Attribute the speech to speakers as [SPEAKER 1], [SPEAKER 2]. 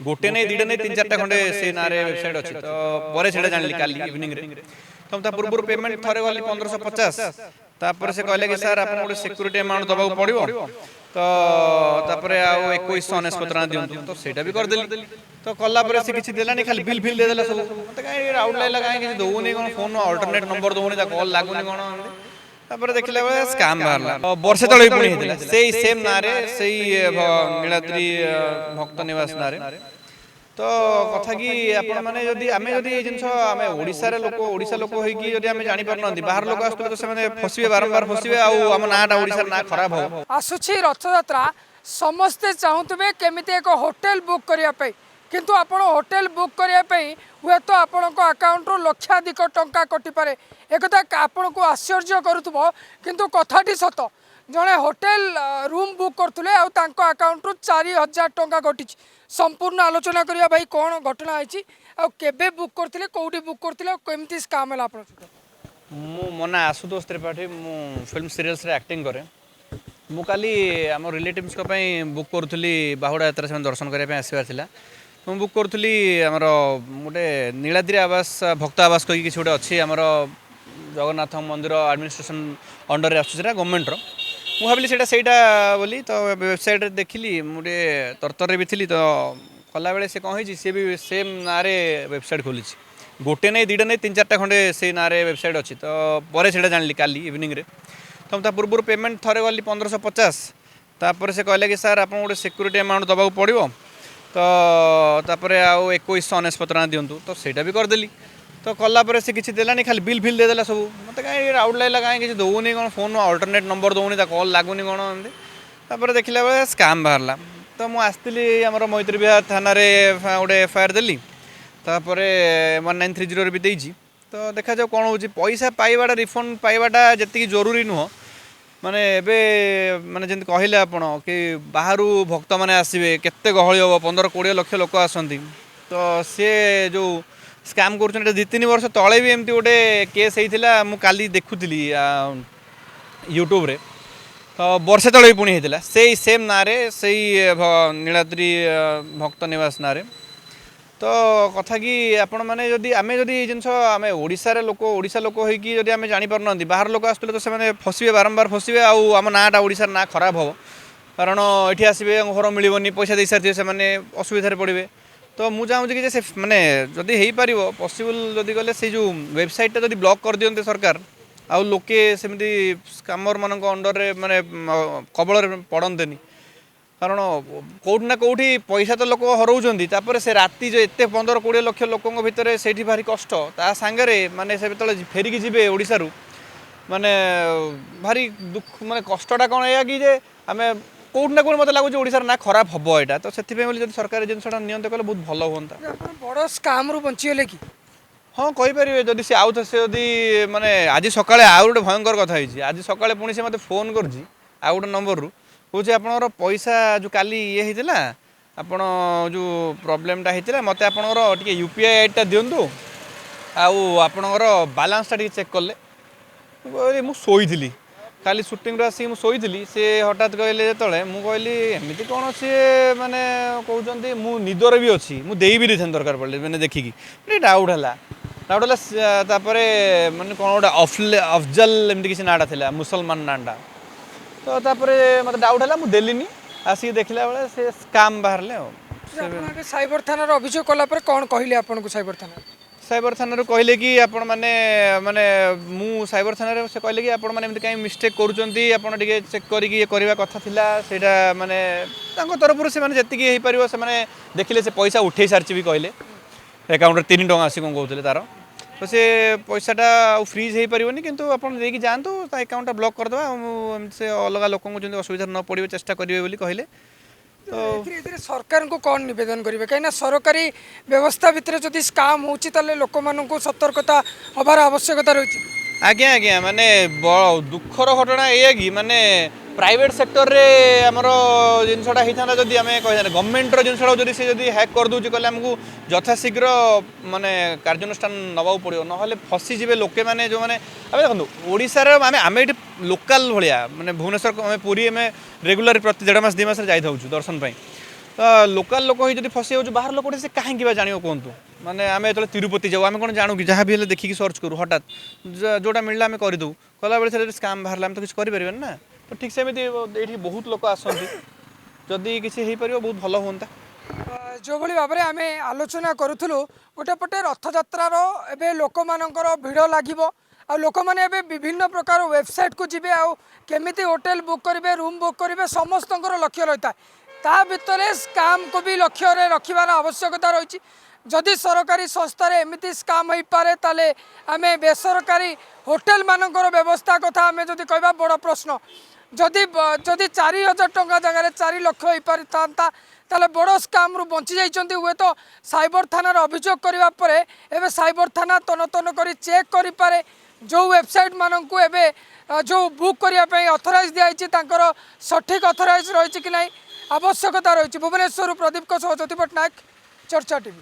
[SPEAKER 1] गोटे नहीं दुटा नहीं तीन चार खंडे से ना वेबसाइट अच्छी तो पर जानी काली इवनिंग तो पूर्व पेमेंट थे गली 1550 तापर से कहले कि सर आप गोटे सिक्यूरीटी अमाउंट दबा पड़ो तो आउ 2199 दिंतु तो सेटा भी करदेली तो कलापर से किसी देलानी खाली बिल फिल देदेला सब मत कहीं आउट लाइन कहीं किसी दौनी कौन फोन अल्टरनेट नंबर दौनी कल लगुनि कौन तापर देखला बेले स्कैम बाहरला वर्षे तले पुणी हेतिला सेही सेम नारे सेही नीलाद्री भक्त निवास नारे तो कथा कि आपण माने जदी आमे जदी ए जिंस आमे ओडिसा रे लोक ओडिसा लोक होई कि जदी आमे जानि पर नंदी बाहर लोक आस्तले तो से माने फसिबे बारंबार फसिबे आ हम नाटा ओडिसा ना खराब हो
[SPEAKER 2] आसुछि रथ यात्रा समस्ते चाहुतबे केमिते एक होटल बुक करिया पे किंतु आपण होटल बुक करिया पे हुए तो आपण को अकाउंट रो लक्षाधिक टंका कटि पारे एकता आपण को आश्चर्य करूथबो किंतु कथाटी सत जणे होटल रूम बुक करथुले आ तांको अकाउंट रो 4000 टंका कटि संपूर्ण आलोचना करिया भाई कौन घटना आइछि आ केबे बुक करथिले कोउडी बुक करथिले केमती स्कैम हला आपण
[SPEAKER 1] मु मना आशुतोष त्रिपाठी मु फिल्म सीरियल्स रे एक्टिंग करे मु काली आम रिलेटिव्स को पई बुक करथुली बाहुडा यात्रा से दर्शन करिया पे आसीबार थिला मु बुक करथुली हमर गोटे नीलाद्री आवास भक्त आवास कहि कि छोटे अछि हमर जगन्नाथ मंदिर एडमिनिस्ट्रेशन अंडर रे आछुरा गवर्नमेंट रो मु भाविली सेटा बोली तो वेबसाइट रे देखिली मुझे तरतर भी थी तो कला बेले से कहीं सी भी सेम ना वेबसाइट खोली गोटे नहीं दुटा नहीं तीन चार खंडे से ना वेबसाइट अच्छी तो पर जानी काली इवनिंग तो पूर्व पेमेंट थे गली 1550 तापर से कहले कि सर आप गोटे सिक्यूरीटी अमाउंट दबा पड़ो तो आउ 2199 दिंतु तो सेटा भी करदेली तो कलापर से किसी देलानी खाली बिल फिल देदेला सब मत कहीं आउट लाइन कहीं किसी दौनी कौन फोन अल्टरनेट नंबर दौनी कल लगुनि कौन तापर देखला बेले स्कैम बाहरला तो मुझे आसती आम मैत्री विहार थाना गोटे एफआईआर देली तापर 1930 भी देजी तो देखा जाओ कौन हो पैसा पाइबाटा रिफंड पाइबाटा जी जरूरी नुह माने एबे माने जंत कहले आपण कि बाहर भक्त माने आसबे केते गहली हम 15-20 लाख लोक आसती तो सी जो स्कैम कर 2-3 वर्ष तले भी एमती गोटे केस होता मु काली देखुली यूट्यूब रे तो वर्षे तले भी पुणी होता से सेम ना से नीलाद्री भक्त निवास ना तो कथा कि आपण माने जदी आमे जदी जिंस आमे ओडिसा रे लोक ओडिसा लोक होई कि जदी आमे जानि पर नंदी बाहर लोक आस्तले तो से माने फसिबे बारंबार फसिबे आ हम नाटा ओडिसा ना खराब हो कारण एठी आसीबे घर मिलबनी पैसा दे सारथिबे से माने असुविधा रे पड़िबे तो मुझे चाहूँ कि से माने जदि हो पार पसिबल जदि गले से जो वेबसाइट जदि ब्लॉक कर दियंते सरकार आउ लोके सेमती स्कैमर मान अंडर रे माने कबल पड़तेनि कारण कौट ना कौटी पैसा तो लोक हरौंट से राति जो एत 15-20 लाख लोकों भितर से भारी कष्ट ता सांगरे माने से फेरिकी जी ओडिशा माने भारी दुख माने कष्टटा कौन है कि आम कौट ना कौट मत लगुच ओडिशा ना खराब हम यहाँ तो से सरकार जिनसा नियंत्रण कले बहुत भल हाँ
[SPEAKER 2] बड़ स्कैम रु बंचीगले कि
[SPEAKER 1] हाँ कहींपारे जदि सी आउ से जदि माने आज सकाଳେ आउ गोटे भयंकर कथा होती आज सकाଳେ पुणी से मत फोन कर गोटे नंबर रू कहे आपणर पैसा जो काली ये होता आपण जो प्रोब्लेमटा होता मत आपणर टे यूपीआई आईडी दिंतु आपणर बालांसटा टे चेक कले मुझे शोली खाली सुटिंग आसिक मुझे सी हठात कहले जो मुझे एमती कौन सी मैंने कहते मु निदर भी अच्छी मुझे भी देते दरकार पड़े मैंने देखिकी डाउट है मैंने कौन गोटे अफजल एमती किसी नाटा था मुसलमान नाटा तो मत डाउट है मुझे देली आसिक देखला बेले से स्कैम बाहर
[SPEAKER 2] साइबर थाना अभियोग कलापर कौन कहले आपन को साइबर थाना कहले कि आपण माने माने मु साइबर थाना से कहले कि आपण माने एमती कहीं मिस्टेक करूचंती आपण टिके चेक करिक ये करबा कथा थिला सेटा माने तांको तरफ से माने जतिकी हे परिबो से माने देखिले से पैसा उठे सारची भी कहले अकाउंट रे 3 टका आसी कोन कहउतले तारो तो से पैसाटा फ्रीज हो पारनी कि आपड़ी जातु अकाउंट ब्लॉक करदे से अलग लोक असुविधा न पड़े चेष्टा करेंगे कहले तो धीरे धीरे सरकार को कौन निवेदन करेंगे कहीं सरकारी व्यवस्था भितर जब स्काम होता लोक मानू सतर्कता हबार आवश्यकता रही
[SPEAKER 1] आज्ञा आज्ञा माने दुखर घटना ये कि माने प्राइवेट सेक्टर रे आमर जिनसटा होता जदि आम कह गवर्नमेंट जिनसा जब से जब हैक कर दूँ कहले आमको यथाशीघ्र माने कार्यानुष्ठान नवा पड़ो ना फसीजे लोके मैंने जो मैंने देखो ओडार आम ये लोकाल भाया माने भुवनेश्वर पुरी आम रेगुलर प्रति 1.5 मास 2 मास जाऊँ दर्शन पाई लोकल लोक ही जब फसी जाऊँ बाहर लोक से कहीं जान कहतु माने आम जो तिरुपति जाऊ आम कौन जानू कि जहाँ भी हेल्ले देखिए सर्च करूँ हठात जोटा मिलला आम करदे कला बेले स्काम बाहर आम तो किसी करें ना तो ठीक सेमती ये बहुत लोक आसती जदि किसी हो पार बहुत भल हाँ
[SPEAKER 2] जो भाई भाव में आम आलोचना करूँ गोटे पटे रथଯାत्रार एवं लोक मानकर भिड़ लगे आ लोक मैंने विभिन्न प्रकार वेबसाइट को जी केमिति होटेल बुक करेंगे रूम बुक करेंगे समस्त लक्ष्य रही है ता भितर स्काम को भी लक्ष्य रखार आवश्यकता रही जदि सरकारी संस्था एमती स्काम हो पारे ताले आम बेसरकारी होटेल मानकर व्यवस्था कथा आम जदि कहबा बड़ प्रश्न जदि जदि 4,000 टंका जगह 4 लाख हो पारि था ताले बड़ स्काम रु बंची जाइछन्ति हुए तो साइबर थाना अभियोग करबा परे एबे साइबर थाना तन तन करी चेक करि पारे जो वेबसाइट मानकु एबे जो बुक करिया पे ऑथराइज दियाइछि तांकर सठिक ऑथराइज रहिछि कि नाही आवश्यकता रहिछि। भुवनेश्वर प्रदीप को सह ज्योति पटनायक चर्चा टीवी।